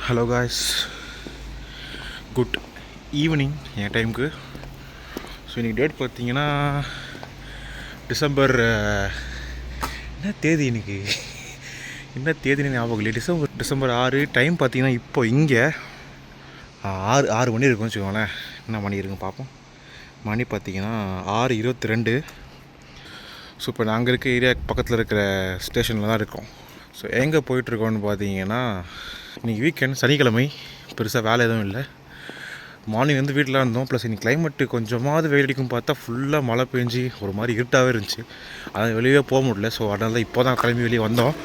Hello guys, good evening என் டைமுக்கு. So இன்றைக்கி date பார்த்தீங்கன்னா டிசம்பர் என்ன தேதின்னு ஞாபகம் இல்லை. டிசம்பர் 6. டைம் பார்த்தீங்கன்னா இப்போ இங்கே 6 மணி இருக்குன்னு வச்சுக்கோங்களேன். என்ன மணி இருக்குன்னு பார்ப்போம். மணி பார்த்தீங்கன்னா 6:22. ஸோ இப்போ நாங்கள் இருக்க ஏரியா பக்கத்தில் இருக்கிற ஸ்டேஷனில் தான் இருக்கோம். ஸோ எங்கே போயிட்டுருக்கோன்னு பார்த்தீங்கன்னா, இன்றைக்கி வீக்கெண்ட், சனிக்கிழமை, பெருசாக வேலை எதுவும் இல்லை. மார்னிங் வந்து வீட்டில் இருந்தோம். ப்ளஸ் இன்றைக்கி கிளைமேட்டு கொஞ்சமாவது வெயில் அடிக்கும் பார்த்தா ஃபுல்லாக மழை பெஞ்சு ஒரு மாதிரி இருட்டாகவே இருந்துச்சு. அதை வெளியே போக முடியல. ஸோ அதனால தான் இப்போ தான் கிளம்பி வெளியே வந்தோம்.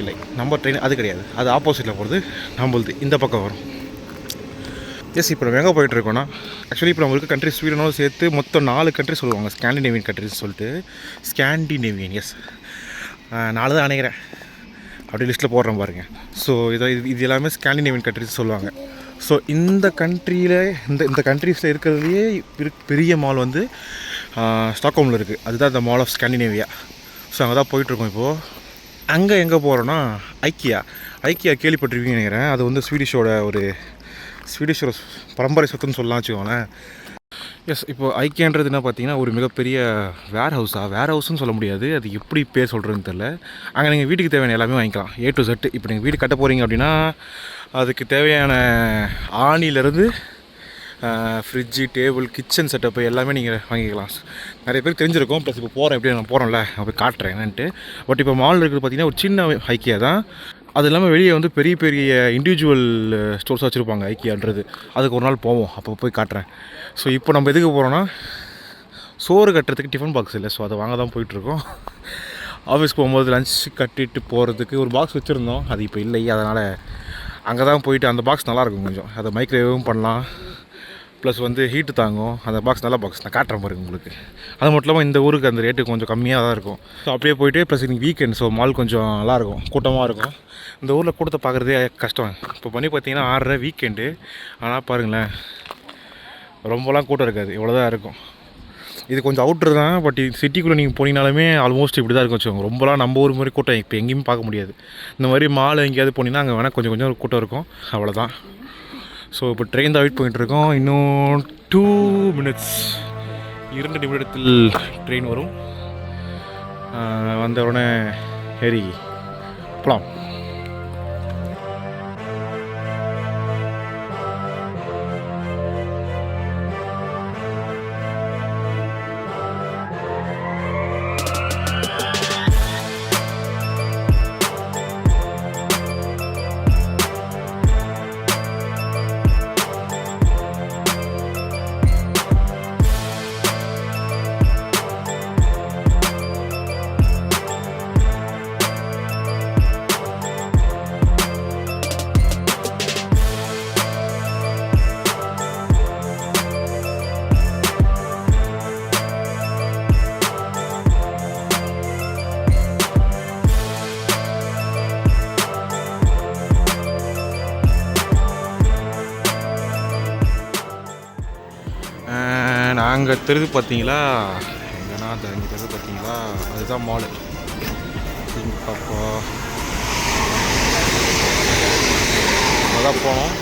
இல்லை, நம்ம ட்ரெயின் அது கிடையாது, அது ஆப்போசிட்டில் போகிறது. நம்மளுது இந்த பக்கம் வரும். எஸ், இப்போ நம்ம எங்கே போயிட்டுருக்கோன்னா, ஆக்சுவலி இப்போ நம்மளுக்கு கண்ட்ரி ஸ்வீடனோடு சேர்த்து மொத்தம் 4 கண்ட்ரி சொல்லுவாங்க. ஸ்காண்டினேவியன் கண்ட்ரிஸ் சொல்லிட்டு. ஸ்காண்டினேவியன், எஸ், 4 தான் நினைக்கிறேன். அப்படி லிஸ்ட்டில் போடுறோம் பாருங்கள். ஸோ இது எல்லாமே ஸ்காண்டினேவியன் கண்ட்ரிஸ் சொல்லுவாங்க. ஸோ இந்த கண்ட்ரியில் இந்த கண்ட்ரீஸில் இருக்கிறதுலையே பெரிய மால் வந்து ஸ்டாக்ஹோமில் இருக்குது. அதுதான் இந்த மால் ஆஃப் ஸ்காண்டினேவியா. ஸோ அங்கே தான் போயிட்டுருக்கோம் இப்போது. அங்கே எங்கே போகிறோன்னா ஐக்கியா கேள்விப்பட்டிருப்பீங்கன்னு நினைக்கிறேன். அது வந்து ஸ்வீடிஷோட பரம்பரை சொத்துன்னு சொல்லலாம் வச்சுக்கோங்களேன். எஸ், இப்போ ஐக்கியான்றது என்ன பார்த்தீங்கன்னா, ஒரு மிகப்பெரிய வேர் ஹவுஸ்னு சொல்ல முடியாது. அது எப்படி பேர் சொல்கிறதுன்னு தெரில. அங்கே நீங்கள் வீட்டுக்கு தேவையான எல்லாமே வாங்கிக்கலாம், A to Z. இப்போ நீங்கள் வீடு கட்ட போகிறீங்க அப்படின்னா அதுக்கு தேவையான ஆணிலேருந்து ஃப்ரிட்ஜு, டேபிள், கிச்சன் செட்டப்பு எல்லாமே நீங்கள் வாங்கிக்கலாம். நிறைய பேர் தெரிஞ்சிருக்கும். ப்ளஸ் இப்போ போகிறேன், எப்படி நான் போகிறோம்ல, நான் போய் காட்டுறேன் என்னன்ட்டு. பட் இப்போ மால் இருக்குது பார்த்தீங்கன்னா ஒரு சின்ன ஐக்கியா தான். அது இல்லாமல் வெளியே வந்து பெரிய பெரிய இண்டிவிஜுவல் ஸ்டோர்ஸ் வச்சுருப்பாங்க ஐக்கியான்றது. அதுக்கு ஒரு நாள் போவோம், அப்போ போய் காட்டுறேன். ஸோ இப்போ நம்ம எதுக்கு போகிறோன்னா, சோறு கட்டுறதுக்கு டிஃபன் பாக்ஸ் இல்லை. ஸோ அதை வாங்க தான் போயிட்டுருக்கோம். ஆஃபீஸ் போகும்போது லஞ்ச் கட்டிட்டு போகிறதுக்கு ஒரு பாக்ஸ் வச்சுருந்தோம், அது இப்போ இல்லை. அதனால் அங்கே தான் போயிட்டு, அந்த பாக்ஸ் நல்லாயிருக்கும் கொஞ்சம். அதை மைக்ரோவேவும் பண்ணலாம், ப்ளஸ் வந்து ஹீட்டு தாங்கும். அந்த பாக்ஸ் நல்ல பாக்ஸ், நான் காட்டுறேன் பாருங்க உங்களுக்கு. அது மட்டும் இல்லாமல் இந்த ஊருக்கு அந்த ரேட்டு கொஞ்சம் கம்மியாக தான் இருக்கும். ஸோ அப்படியே போயிட்டு, ப்ளஸ் இன்றைக்கி வீக்கெண்ட், ஸோ மால் கொஞ்சம் நல்லாயிருக்கும், கூட்டமாக இருக்கும். இந்த ஊரில் கூட்டத்தை பார்க்குறதே கஷ்டம். இப்போ பண்ணி பார்த்தீங்கன்னா 6:30 வீக்கெண்டு. ஆனால் பாருங்களேன், ரொம்பலாம் கூட்டம் இருக்காது, இவ்வளோ தான் இருக்கும். இது கொஞ்சம் அவுட்ரு தான். பட் சிட்டிக்குள்ளே நீங்கள் போனீங்கனாலுமே ஆல்மோஸ்ட் இப்படி தான் இருக்கும் வச்சுக்கோங்க. ரொம்பலாம் நம்ம ஊர் மாதிரி கூட்டம் இப்போ எங்கேயுமே பார்க்க முடியாது. இந்த மாதிரி மால் எங்கேயாவது போனீங்கன்னா அங்கே வேணால் கொஞ்சம் கூட்டம் இருக்கும், அவ்வளோதான். ஸோ இப்போ ட்ரெயின் தான் வெயிட் பண்ணிகிட்ருக்கோம். இன்னும் 2 minutes, 2 நிமிடத்தில் ட்ரெயின் வரும். வந்த உடனே ஏறி போகலாம். நாங்கள் தெருது பார்த்தீங்களா, எங்கன்னா இங்கே தெருது பார்த்தீங்களா, அதுதான் மாலு. அப்போ அதான் போனோம்.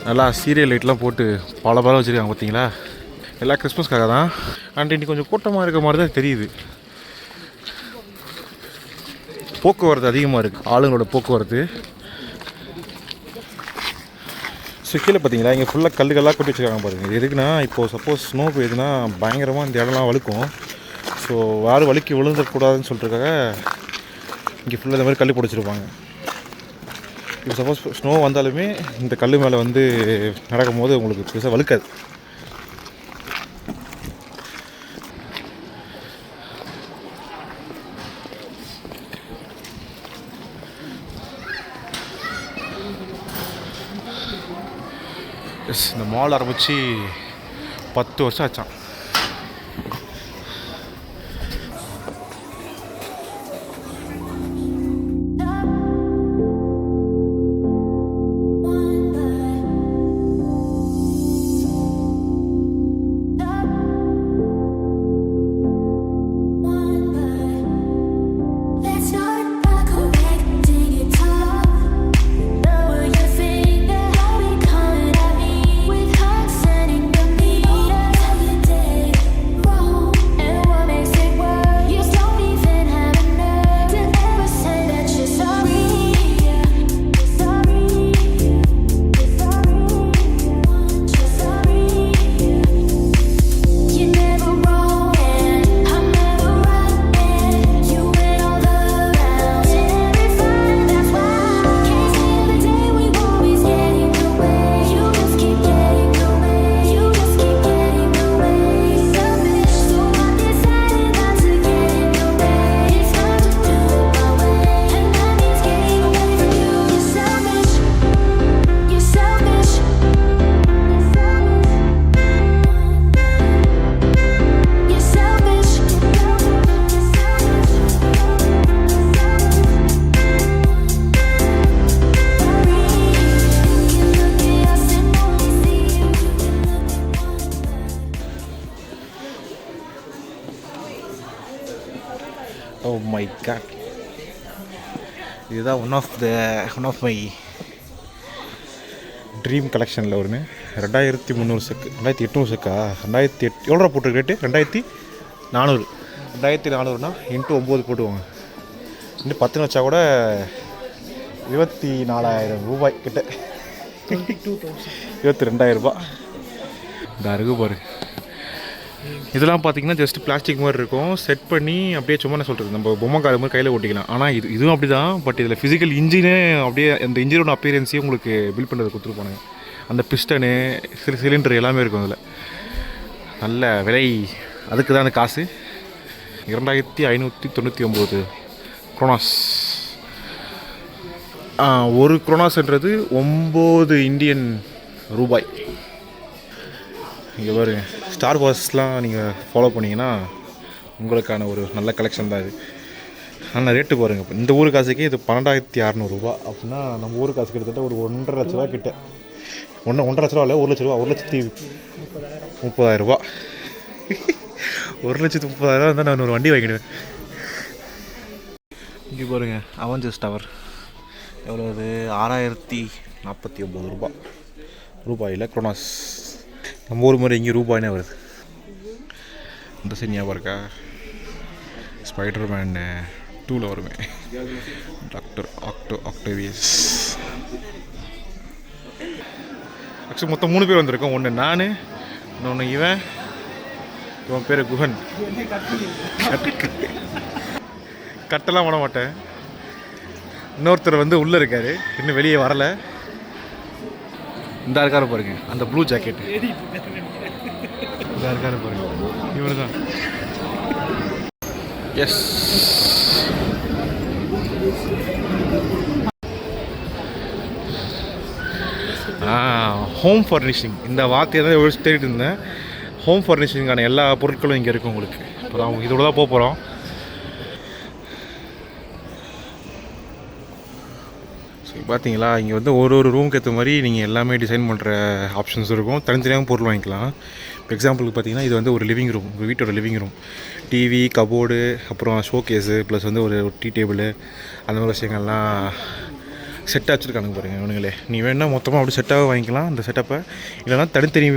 நல்லா சீரியல் லைட்லாம் போட்டு பல வச்சுருக்காங்க பார்த்தீங்களா. எல்லாம் கிறிஸ்மஸ்க்காக தான். அண்ட் இன்னைக்கு கொஞ்சம் கூட்டமாக இருக்க மாதிரி தான் தெரியுது. போக்குவரத்து அதிகமாக இருக்குது, ஆளுங்களோட போக்குவரத்து. ஸோ கீழே பார்த்தீங்களா இங்கே ஃபுல்லாக கல்லுகள்லாம் கொட்டி வச்சுருக்காங்க பாருங்கள். இது எதுக்குன்னா இப்போது சப்போஸ் ஸ்னோ பெய்யுதுன்னா பயங்கரமாக இந்த இடம்லாம் வழுக்கும். ஸோ யாரும் வழுக்கி விழுந்துடக்கூடாதுன்னு சொல்லிட்டுருக்காங்க இங்கே ஃபுல்லாக இந்த மாதிரி கல் பிடிச்சிருப்பாங்க. இப்போ சப்போஸ் ஸ்னோ வந்தாலுமே இந்த கல் மேலே வந்து நடக்கும்போது உங்களுக்கு பெருசாக வழுக்காது. இந்த மால் ஆரம்பித்து 10 வருஷம் ஆச்சான். ஓ மை காட், இதுதான் ஒன் ஆஃப் மை ட்ரீம் கலெக்ஷனில் ஒன்று. 2300 செக்கு, 2800 செக்கா, 2800 எவ்வளோ போட்டிருக்கு ரேட்டு? 2400. 2400னா இன்ட்டு 9 போட்டுவாங்க. இன்னும் 10 வச்சா கூட 24,000 ரூபாய் கிட்ட, 22,000 ரூபா. இந்த அருகு பாரு. இதெல்லாம் பார்த்தீங்கன்னா ஜஸ்ட் பிளாஸ்டிக் மாதிரி இருக்கும், செட் பண்ணி அப்படியே சும்மா என்ன சொல்கிறது நம்ம பொம்மை கார் மாதிரி கையில் ஓட்டிக்கலாம். ஆனால் இதுவும் அப்படி தான். பட் இதில் ஃபிசிக்கல் இன்ஜினே அப்படியே அந்த இன்ஜினோட அப்பியரன்ஸையும் உங்களுக்கு பில்ட் பண்ணுறது கொடுத்துருப்பானுங்க. அந்த பிஸ்டனு சிலிண்டர் எல்லாமே இருக்கும் அதில். நல்ல விலை, அதுக்கு தான் அந்த காசு. 2599 குரோனாஸ். ஒரு குரோனாஸ்ன்றது 9 இந்தியன் ரூபாய். இங்கே பாருங்க, ஸ்டார் வார்ஸ்லாம் நீங்கள் ஃபாலோ பண்ணிங்கன்னா உங்களுக்கான ஒரு நல்ல கலெக்ஷன் தான் இது. ஆனால் ரேட்டு பாருங்கள், இப்போ இந்த ஊர் காசுக்கே இது 12,600 ரூபா. அப்படின்னா நம்ம ஊர் காசு கிட்டத்தட்ட ஒரு 1.5 லட்ச ரூபா கிட்ட. 1.5 லட்ச ரூபா இல்லை, 1 லட்ச ரூபா, 1,30,000 ரூபா. 1,30,000 இருந்தால் நான் ஒரு வண்டி வாங்கிடுவேன். இங்கே பாருங்கள், அவெஞ்சர்ஸ் டவர் எவ்வளோ? அது 6,049 ரூபாயில் குரோனாஸ். நம்ம ஊர் மாதிரி இங்கே ரூபாய்னே வருது. இந்த சைடு ஞாபகம் இருக்கா? ஸ்பைடர்மேன் 2ல் வருமே, டாக்டர் ஆக்டோவியஸ். ஆக்சுவலி மொத்தம் 3 பேர் வந்திருக்கோம். ஒன்று நான், இன்னொன்று இவன் பேர் குஹன். கட்டெல்லாம் பண்ண மாட்டேன். இன்னொருத்தர் வந்து உள்ளே இருக்கார், இன்னும் வெளியே வரலை. இந்த இருக்காரு பாருங்க, அந்த ப்ளூ ஜாக்கெட். இந்த இருக்காரு பாருங்க, இவரு தான். Yes, home furnishing. இந்த வார்த்தையை தான் எவ்வளோ தேடிட்டு இருந்தேன். ஹோம் ஃபர்னிஷிங்கான எல்லா பொருட்களும் இங்கே இருக்குது உங்களுக்கு. இப்போ தான் இதோட தான் போக போகிறோம். பார்த்தீங்களா, இங்கே வந்து ஒரு ரூமுக்கு ஏற்ற மாதிரி நீங்கள் எல்லாமே டிசைன் பண்ணுற ஆப்ஷன்ஸ் இருக்கும். தனித்தனியாக பொருள் வாங்கிக்கலாம். இப்போ எக்ஸாம்பிளுக்கு பார்த்தீங்கன்னா இது வந்து ஒரு லிவிங் ரூம், உங்கள் வீட்டோட லிவிங் ரூம். டிவி, கபோர்டு, அப்புறம் ஷோ கேஸு, ப்ளஸ் வந்து ஒரு டீ டேபிள், அந்த மாதிரி விஷயங்கள்லாம் செட்டாக வச்சுருக்கானுங்க பாருங்கள் இவனுங்களே. நீ வேணால் மொத்தமாக அப்படி செட்டாக வாங்கிக்கலாம் இந்த செட்டப்பை. இல்லைனா தனித்தனி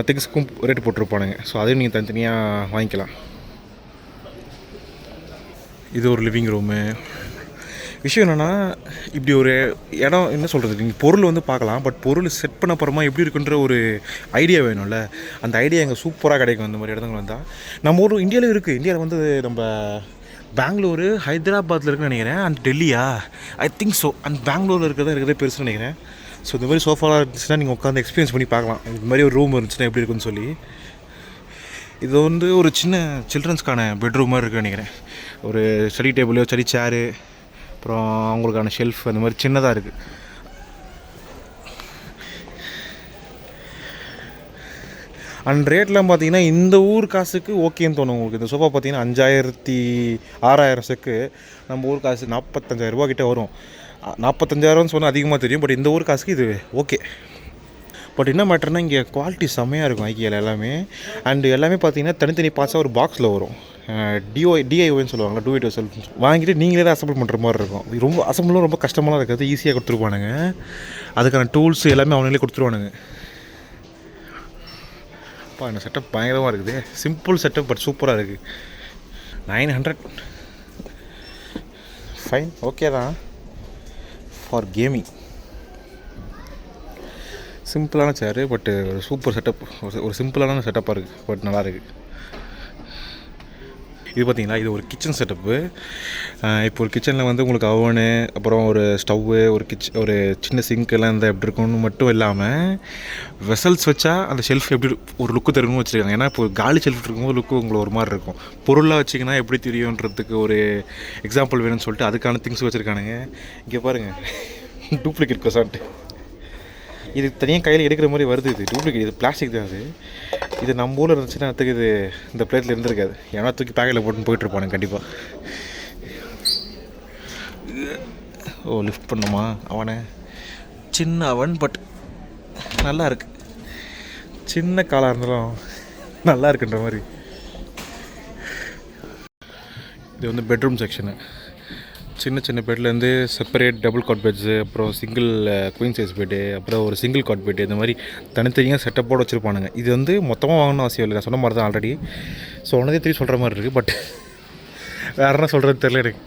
திங்ஸ்க்கும் ரேட்டு போட்டிருப்பானுங்க. ஸோ அதையும் நீங்கள் தனித்தனியாக வாங்கிக்கலாம். இது ஒரு லிவிங் ரூமு. விஷயம் என்னென்னா, இப்படி ஒரு இடம் என்ன சொல்கிறது, நீங்கள் பொருள் வந்து பார்க்கலாம், பட் பொருள் செட் பண்ண அப்புறமா எப்படி இருக்குன்ற ஒரு ஐடியா வேணும்ல. அந்த ஐடியா எங்கே சூப்பராக கிடைக்கும் அந்த மாதிரி இடங்கள் வந்தால். நம்ம ஊர் இந்தியாவிலும் இருக்குது. இந்தியாவில் வந்து நம்ம பெங்களூரு, ஹைதராபாத்தில் இருக்குன்னு நினைக்கிறேன், அண்ட் டெல்லியா, ஐ திங்க் ஸோ. அண்ட் பெங்களூரில் இருக்கிறதே பெருசுன்னு நினைக்கிறேன். ஸோ இந்த மாதிரி சோஃபாலாம் இருந்துச்சுன்னா நீங்கள் உட்காந்து எக்ஸ்பீரியன்ஸ் பண்ணி பார்க்கலாம். இது மாதிரி ஒரு ரூம் இருந்துச்சுன்னா எப்படி இருக்குன்னு சொல்லி. இது வந்து ஒரு சின்ன சில்ட்ரன்ஸ்க்கான பெட்ரூம் மாதிரி இருக்குன்னு நினைக்கிறேன். ஒரு ஸ்டடி டேபிளோ, ஸ்டடி சேரு, அப்புறம் அவங்களுக்கான ஷெல்ஃப் அந்த மாதிரி சின்னதாக இருக்குது. அண்ட் ரேட்லாம் பார்த்தீங்கன்னா இந்த ஊர் காசுக்கு ஓகேன்னு தோணும் உங்களுக்கு. இந்த சோஃபா பார்த்தீங்கன்னா 5,000 6,000 செக்கு. நம்ம ஊர் காசு 45,000 கிட்டே வரும். 45,000 சொன்னால் அதிகமாக தெரியும், பட் இந்த ஊர் காசுக்கு இது ஓகே. பட் என்ன மேட்டர்னால் இங்கே குவாலிட்டி செம்மையாக இருக்கும் ஐக்கியாவில் எல்லாமே. அண்டு எல்லாமே பார்த்தீங்கன்னா தனித்தனி பார்ட்ஸாக ஒரு பாக்ஸில் வரும். டிஐஓன்னு சொல்லுவாங்க, டூ இட் யோர்செல்ஃப். வாங்கிட்டு நீங்களே தான் அசம்பிள் பண்ணுற மாதிரி இருக்கும். ரொம்ப அசம்பிளும் ரொம்ப கஷ்டமாக இருக்காது, ஈஸியாக கொடுத்துருப்பானுங்க. அதுக்கான டூல்ஸ் எல்லாமே அவங்களே கொடுத்துருவானுங்க. அப்பா இந்த செட்டப் பயங்கரமாக இருக்குது. சிம்பிள் செட்டப் பட் சூப்பராக இருக்குது. 900 ஃபைன், ஓகே தான் ஃபார் கேமிங். சிம்பிளான சேரு, பட்டு ஒரு சூப்பர் செட்டப். ஒரு சிம்பிளான செட்டப்பாக இருக்குது, பட் நல்லா இருக்குது. இது பார்த்திங்களா, இது ஒரு கிச்சன் செட்டப்பு. இப்போ ஒரு கிச்சனில் வந்து உங்களுக்கு அவனு, அப்புறம் ஒரு ஸ்டவ்வு, ஒரு சின்ன சிங்க் எல்லாம் இருந்தால் எப்படி இருக்கும்னு மட்டும் இல்லாமல் வெசல்ஸ் வச்சா அந்த ஷெல்ஃப் எப்படி ஒரு லுக்கு தருணும்னு வச்சுருக்காங்க. ஏன்னா இப்போ காலி ஷெல்ஃப் இருக்கும்போது லுக்கு உங்களுக்கு ஒரு மாதிரி இருக்கும். பொருளாக வச்சிங்கன்னா எப்படி தெரியுன்றதுக்கு ஒரு எக்ஸாம்பிள் வேணும்னு சொல்லிட்டு அதுக்கான திங்ஸ் வச்சுருக்கானுங்க. இங்கே பாருங்கள், டூப்ளிகேட் கொசான்ட்டு. இது தனியாக கையில் எடுக்கிற மாதிரி வருது. இது டூப்ளிகேட், இது பிளாஸ்டிக் தான். இது நம்ம ஊரில் இருந்துச்சுன்னா அதுக்கு இது இந்த பிளேட்டில் இருந்திருக்காது. ஏன்னா தூக்கி பேக்கில் போட்டுன்னு போயிட்டுருப்பானுங்க கண்டிப்பாக. ஓ லிஃப்ட் பண்ணுமா அவனை? சின்ன அவன், பட் நல்லா இருக்கு. சின்ன காலாக இருந்தாலும் நல்லா இருக்குன்ற மாதிரி. இது வந்து பெட்ரூம் செக்ஷனு. சின்ன சின்ன பெட்லேருந்து செப்பரேட் டபுள் காட் பெட்ஸு, அப்புறம் சிங்கிள் குயின் சைஸ் பெட்டு, அப்புறம் ஒரு சிங்கிள் காட் பெட்டு, இந்த மாதிரி தனித்தனியாக செட்டப்போடு வச்சுருப்பானுங்க. இது வந்து மொத்தமாக வாங்கணும் அவசியம் இல்லை. நான் சொன்ன மாதிரி தான் ஆல்ரெடி சொன்னதே திருப்பி சொல்கிற மாதிரி இருக்குது. பட் வேறு என்ன சொல்கிறது தெரியல எனக்கு.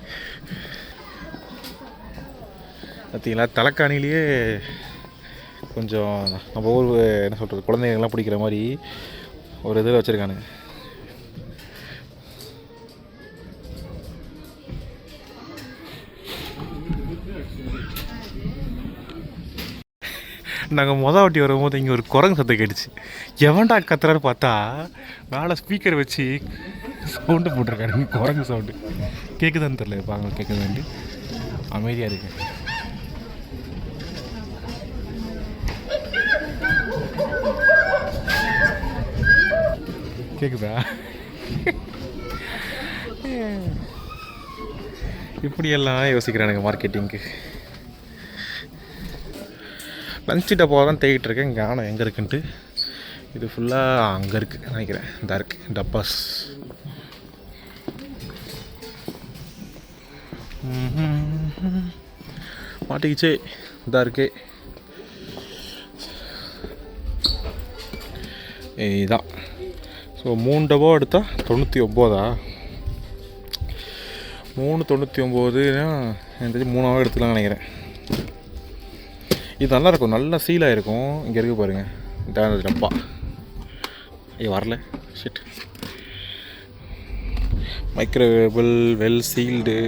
பார்த்தீங்களா, தலைக்காணிலேயே கொஞ்சம் நம்ம ஊர் என்ன சொல்கிறது, குழந்தைங்கள்லாம் பிடிக்கிற மாதிரி ஒரு இதில் வச்சுருக்கானுங்க. நாங்கள் வாட்டி வரும்போது இங்கே ஒரு குரங்கு சத்தம் கேட்டுச்சு. எவன்டா கத்துறான்னு பார்த்தா மேலே ஸ்பீக்கர் வச்சு சவுண்டு போட்டிருக்காரு. குரங்கு சவுண்டு கேட்குதான்னு தெரில. இப்போ அவங்க கேட்குதான்ட்டு அமைதியாக இருக்கு. கேட்குதா? இப்படியெல்லாம் யோசிக்கிறானுங்க மார்க்கெட்டிங்க்கு. லஞ்ச் டப்பாவை தான் தேடிட்டு இருக்கேன். இங்கே ஆனால் எங்கே இருக்குன்ட்டு. இது ஃபுல்லாக அங்கே இருக்குது நினைக்கிறேன். இந்த இருக்குது டப்பாஸ். மாட்டிக்கிச்சே, இதாக இருக்கே. இதுதான். ஸோ 3 டப்பா எடுத்தால் 99. 399னா எனக்கு 3 எடுத்துலாம் நினைக்கிறேன். இது நல்லாயிருக்கும், நல்லா சீலாக இருக்கும். இங்கே இருக்குது பாருங்கள், இதான் டப்பா. வரல ஷிட். Microwavable, well sealed.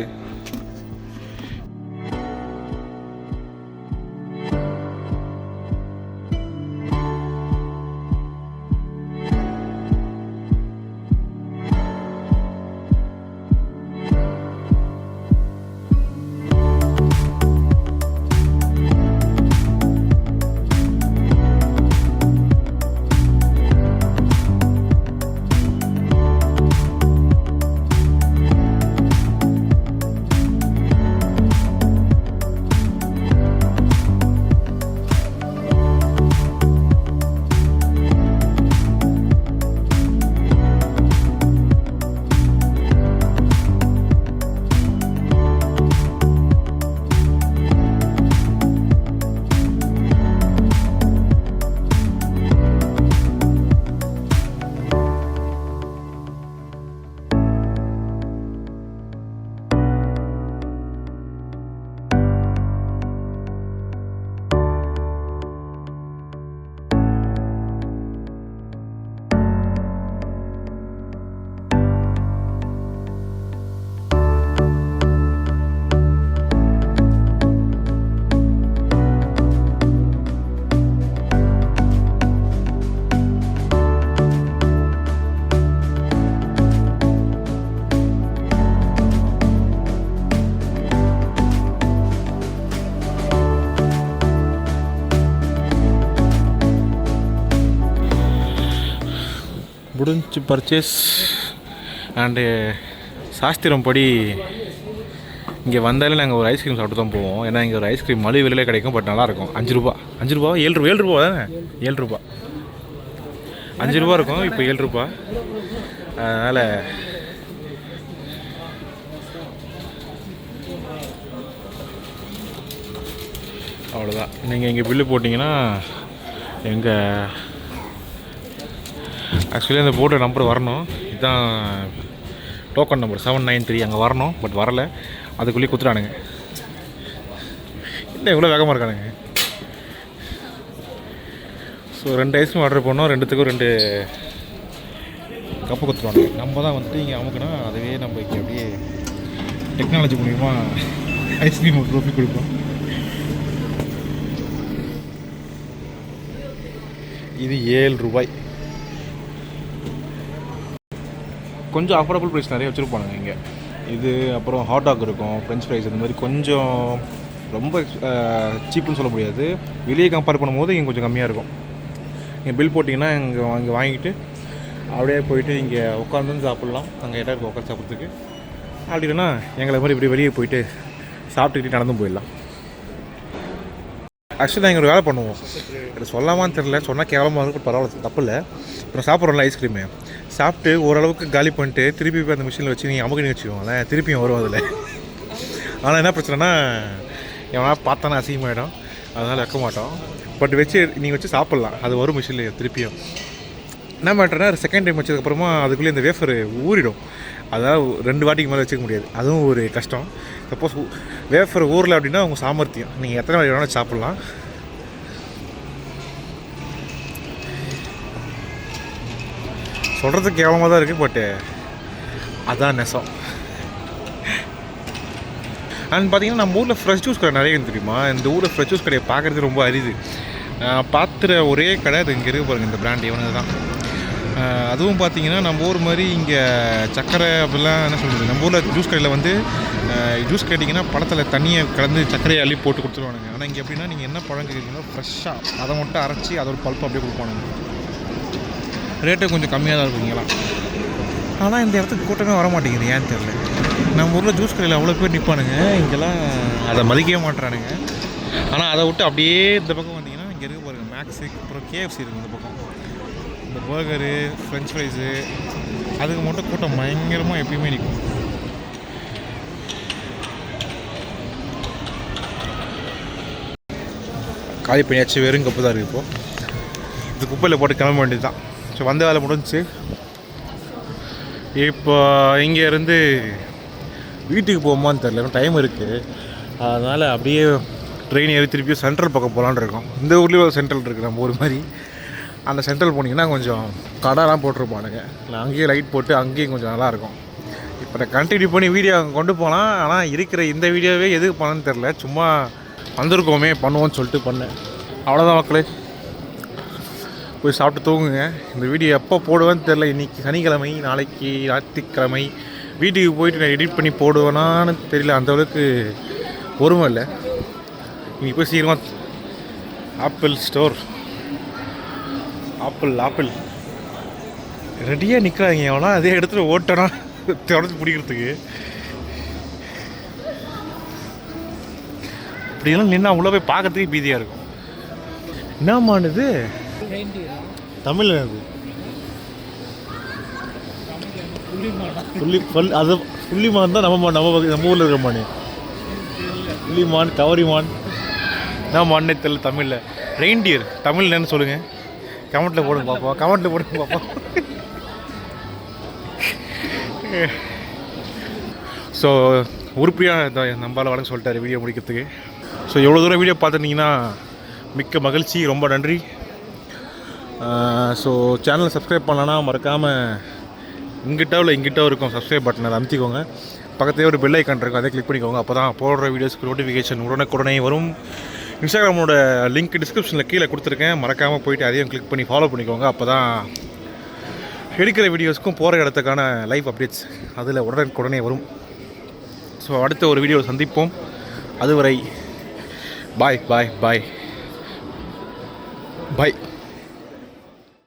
முடிஞ்சு பர்ச்சேஸ் அண்டு சாஸ்திரம் படி இங்கே வந்தாலே நாங்கள் ஒரு ஐஸ்கிரீம் சாப்பிட்டு தான் போவோம். ஏன்னா இங்கே ஒரு ஐஸ்கிரீம் மலிவு விலையிலே கிடைக்கும். பட் நல்லாயிருக்கும். 5 ரூபா 7 ரூபா தானே 7 ரூபா 5 ரூபா இருக்கும். இப்போ 7 ரூபா. அதனால் அவ்வளோதான். நீங்கள் இங்கே பில்லு போட்டிங்கன்னா எங்கள் ஆக்சுவலி அந்த போர்டு நம்பர் வரணும். இதுதான் டோக்கன் நம்பர் 793 அங்கே வரணும். பட் வரலை. அதுக்குள்ளேயே குத்துறானுங்க. இல்லை இவ்வளோ வேகமாக இருக்கானுங்க. ஸோ 2 ஐஸ்கிரீம் ஆர்டர் பண்ணோம். 2த்துக்கும் 2 கப்பு குத்துருவானுங்க. நம்ம தான் வந்துட்டு இங்கே அமுக்குனா அதுவே நம்ம இங்கே அப்படியே டெக்னாலஜி மூலிமா ஐஸ்கிரீம் ஒரு ட்ரோஃபி கொடுப்போம். இது 7 ரூபாய். கொஞ்சம் அஃபோர்டபுள் ப்ரைஸ் நிறைய வச்சுருப்பானுங்க இங்கே. இது அப்புறம் ஹாட் டாக் இருக்கும், ஃப்ரெஞ்ச் ஃப்ரைஸ், இந்த மாதிரி கொஞ்சம் ரொம்ப சீப்புன்னு சொல்ல முடியாது. வெளியே கம்பேர் பண்ணும்போது இங்கே கொஞ்சம் கம்மியாக இருக்கும். நீங்கள் பில் போட்டிங்கன்னா இங்கே வாங்கிட்டு அப்படியே போயிட்டு இங்கே உட்காந்து சாப்பிட்லாம். அங்கே இடம் இருக்கும் உட்காந்து சாப்பிட்றதுக்கு. அப்படி இல்லைன்னா எங்களை மாதிரி இப்படி வெளியே போயிட்டு சாப்பிட்டுக்கிட்டு நடந்து போயிடலாம். ஆக்சுவலி நாங்கள் ஒரு வேலை பண்ணுவோம். இது சொல்லாமான்னு தெரில, சொன்னால் கேவலமாக இருக்கும். பரவாயில்ல, தப்பு இல்லை. இப்போ சாப்பிட்றோம்ல ஐஸ்கிரீமு, சாப்பிட்டு ஓரளவுக்கு காலி பண்ணிட்டு திருப்பி போய் அந்த மிஷினில் வச்சு நீங்கள் அமுக்கினு வச்சுக்கோங்களேன், திருப்பியும் வரும் அதில். ஆனால் என்ன பிரச்சனைனா எவனா பார்த்தானா அசிங்கமாகிடும். அதனால் வைக்க மாட்டோம். பட் வச்சு நீங்கள் வச்சு சாப்பிட்லாம். அது வரும் மிஷினில் திருப்பியும். என்ன பண்ணுறேன்னா செகண்ட் டைம் வச்சதுக்கப்புறமா அதுக்குள்ளே இந்த வேஃபர் ஊறிடும். அதாவது 2 வாட்டிக்கு மேலே வச்சுக்க முடியாது. அதுவும் ஒரு கஷ்டம். சப்போஸ் வேஃபர் ஊரில் அப்படின்னா உங்கள் சாமர்த்தியம், நீங்கள் எத்தனை வாட்டி வேணாலும் சாப்பிட்லாம். சொல்கிறதுக்கு கேவலமாக தான் இருக்குது. பட்டு அதான் நெசம். அண்ட் பார்த்தீங்கன்னா நம்ம ஊரில் ஃப்ரெஷ் ஜூஸ் கடை நிறைய தெரியுமா? இந்த ஊரில் ஃப்ரெஷ் ஜூஸ் கடையை பார்க்குறது ரொம்ப அரிது. பார்த்துற ஒரே கடை அது இங்கே இருக்கு பாருங்கள், இந்த பிராண்ட் இவனுங்க தான். அதுவும் பார்த்தீங்கன்னா நம்ம ஊர் மாதிரி இங்கே சர்க்கரை அப்படிலாம் என்ன சொல்கிறது, நம்ம ஊரில் ஜூஸ் கடையில் வந்து ஜூஸ் கேட்டிங்கன்னா பழத்தில் தண்ணியை கலந்து சர்க்கரையை அள்ளி போட்டு கொடுத்துருவானுங்க. ஆனால் இங்கே எப்படின்னா நீங்கள் என்ன பழம் கேட்குறீங்களோ ஃப்ரெஷ்ஷாக அதை மட்டும் அரைச்சி அதோட பல்ப்பு அப்படியே கொடுப்பானுங்க. ரேட்டு கொஞ்சம் கம்மியாக தான் இருக்கும் இங்கெல்லாம். ஆனால் இந்த இடத்துக்கு கூட்டமே வர மாட்டேங்குது, ஏன்னு தெரியல. நம்ம ஊரில் ஜூஸ் கடையில் அவ்வளோ பேர் நிற்பானுங்க, இங்கெல்லாம் அதை மதிக்கவே மாட்டுறானுங்க. ஆனால் அதை விட்டு அப்படியே இந்த பக்கம் வந்தீங்கன்னா இங்கே இருக்க பாருங்கள் மேக்ஸிக், அப்புறம் கேஎஃப்சி இருக்குது இந்த பக்கம். இந்த பர்கரு, ஃப்ரெஞ்ச் ஃப்ரைஸு, அதுக்கு மட்டும் கூட்டம் பயங்கரமாக எப்பயுமே நிற்கும். காலி பண்ணியாச்சு, வெறும் கப்பு தான் இருக்குது இப்போது. இது குப்பையில் போட்டு கிளம்ப வேண்டியது தான். ஸோ வந்த வேலை முடிஞ்சிச்சு. இப்போ இங்கேருந்து வீட்டுக்கு போகுமான்னு தெரில, டைம் இருக்குது. அதனால் அப்படியே ட்ரெயின் ஏறி திருப்பி சென்ட்ரல் பக்கம் போகலான்னு இருக்கோம். இந்த ஊர்லேயும் ஒரு சென்ட்ரல் இருக்குது நம்ம ஊர் மாதிரி. அந்த சென்ட்ரல் போனீங்கன்னா கொஞ்சம் கடைலாம் போட்டிருப்பானுங்க. இல்லை அங்கேயே லைட் போட்டு அங்கேயும் கொஞ்சம் நல்லாயிருக்கும். இப்போ நான் கண்டினியூ பண்ணி வீடியோ அங்கே கொண்டு போகலாம். ஆனால் இருக்கிற இந்த வீடியோவே எதுக்கு பண்ணணுன்னு தெரில, சும்மா வந்திருக்கோமே பண்ணுவோன்னு சொல்லிட்டு பண்ணேன். அவ்வளோதான் மக்களே, போய் சாப்பிட்டு தூங்குங்க. இந்த வீடியோ எப்போ போடுவேன்னு தெரில. இன்றைக்கி சனிக்கிழமை, நாளைக்கு ஞாயிற்றுக்கிழமை. வீட்டுக்கு போயிட்டு நான் எடிட் பண்ணி போடுவேனான்னு தெரியல, அந்தளவுக்கு பொறுமை இல்லை. இன்றைக்கி போய் சீக்கிரமாக ஆப்பிள் ஸ்டோர் ஆப்பிள் ரெடியாக நிற்கிறாங்க. எவனா அதே இடத்துல ஓட்டனா தொடர்ந்து பிடிக்கிறதுக்கு. இப்படியெல்லாம் நின்று அவ்வளோ போய் பார்க்கறதுக்கு பீதியாக இருக்கும். என்னமானது தமிழ் அது அது புள்ளிமான் தான். நம்ம ஊரில் இருக்க மானே புள்ளிமான், கவரிமான், நான் மானே தெரியல தமிழில். ரெயின்டியர் தமிழ் என்னன்னு சொல்லுங்கள், கமெண்ட்டில் போடுங்க பார்ப்போம். கமெண்ட்டில் போடுங்க பார்ப்போம். ஸோ உருப்படியாக நம்பால் வழங்க சொல்லிட்டாரு வீடியோ முடிக்கிறதுக்கு. ஸோ எவ்வளோ தூரம் வீடியோ பார்த்துருந்தீங்கன்னா மிக்க மகிழ்ச்சி, ரொம்ப நன்றி. ஸோ சேனலை சப்ஸ்கிரைப் பண்ணலன்னா மறக்காமல் இங்கிட்ட இருக்கும் சப்ஸ்கிரைப் பட்டன், அதை அமுத்திக்கோங்க. பக்கத்துலேயே ஒரு பெல் ஐக்கான் இருக்கும், அதை கிளிக் பண்ணிக்கோங்க. அப்போ தான் போடுற வீடியோஸ்க்கு நோட்டிஃபிகேஷன் உடனே வரும். இன்ஸ்டாகிராமோட லிங்க் டிஸ்கிரிப்ஷனில் கீழே கொடுத்துருக்கேன், மறக்காமல் போய்ட்டு அதையும் கிளிக் பண்ணி ஃபாலோ பண்ணிக்கோங்க. அப்போ தான் எடுக்கிற வீடியோஸ்க்கும் போகிற இடத்துக்கான லைவ் அப்டேட்ஸ் அதில் உடனே வரும். ஸோ அடுத்த ஒரு வீடியோவில் சந்திப்போம். அதுவரை பாய் பாய் பாய் பாய்.